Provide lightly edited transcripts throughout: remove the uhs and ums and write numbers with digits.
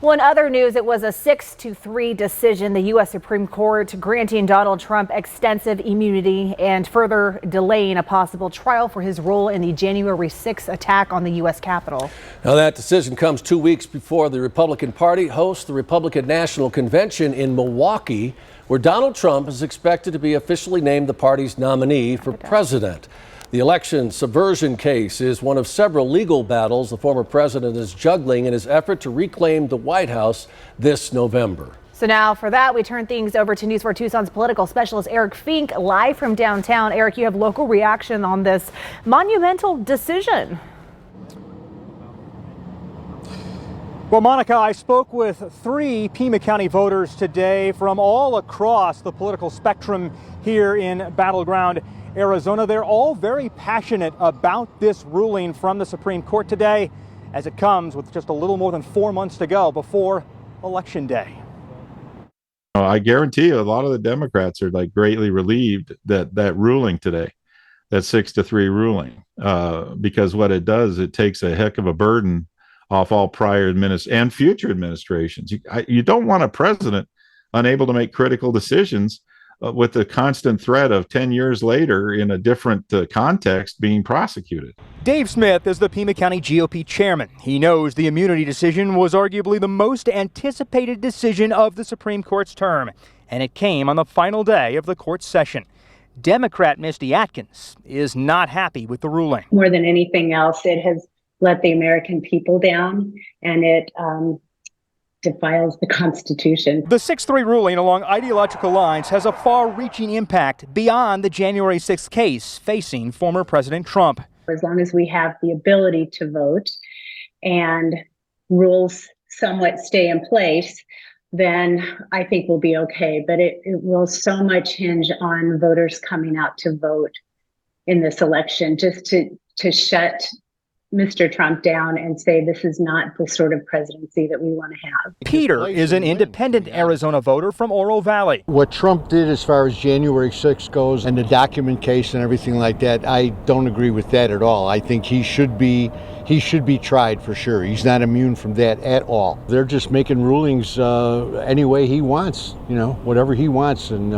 Well, in other news, it was a 6-3 decision. The U.S. Supreme Court granting Donald Trump extensive immunity and further delaying a possible trial for his role in the January 6th attack on the U.S. Capitol. Now, that decision comes 2 weeks before the Republican Party hosts the Republican National Convention in Milwaukee, where Donald Trump is expected to be officially named the party's nominee for president. The election subversion case is one of several legal battles the former president is juggling in his effort to reclaim the White House this November. So now for that, we turn things over to News 4 Tucson's political specialist Eric Fink, live from downtown. Eric, you have local reaction on this monumental decision. Well, Monica, I spoke with 3 Pima County voters today from all across the political spectrum here in Battleground, Arizona. They're all very passionate about this ruling from the Supreme Court today, as it comes with just a little more than 4 months to go before Election Day. I guarantee you a lot of the Democrats are greatly relieved that ruling today, that 6-3 ruling, because what it does, it takes a heck of a burden off all prior and future administrations. You don't want a president unable to make critical decisions with the constant threat of 10 years later in a different context being prosecuted. Dave Smith is the Pima County GOP chairman. He knows the immunity decision was arguably the most anticipated decision of the Supreme Court's term, and it came on the final day of the court session. Democrat Misty Atkins is not happy with the ruling. More than anything else, it has let the American people down, and it defiles the Constitution. The 6-3 ruling along ideological lines has a far-reaching impact beyond the January 6th case facing former President Trump. As long as we have the ability to vote and rules somewhat stay in place, then I think we'll be okay. But it will so much hinge on voters coming out to vote in this election, just to shut Mr. Trump down and say this is not the sort of presidency that we want to have. Peter is an independent Arizona voter from Oro Valley. What Trump did as far as January 6th goes and the document case and everything like that, I don't agree with that at all. I think he should be tried for sure. He's not immune from that at all. They're just making rulings any way he wants, whatever he wants, and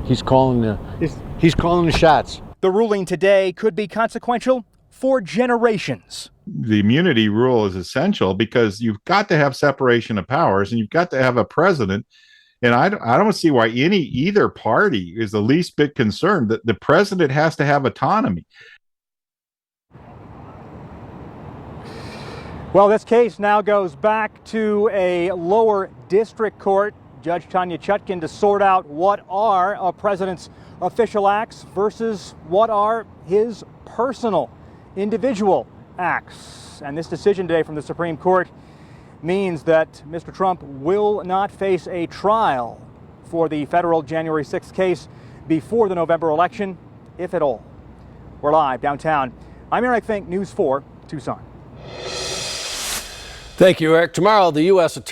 he's calling the shots. The ruling today could be consequential for generations. The immunity rule is essential because you've got to have separation of powers and you've got to have a president. And I don't see why either party is the least bit concerned that the president has to have autonomy. Well, this case now goes back to a lower district court. Judge Tanya Chutkin to sort out what are a president's official acts versus what are his personal individual acts. And this decision today from the Supreme Court means that Mr. Trump will not face a trial for the federal January 6th case before the November election, if at all. We're live downtown. I'm Eric Fink, News 4, Tucson. Thank you, Eric. Tomorrow, the U.S. Attorney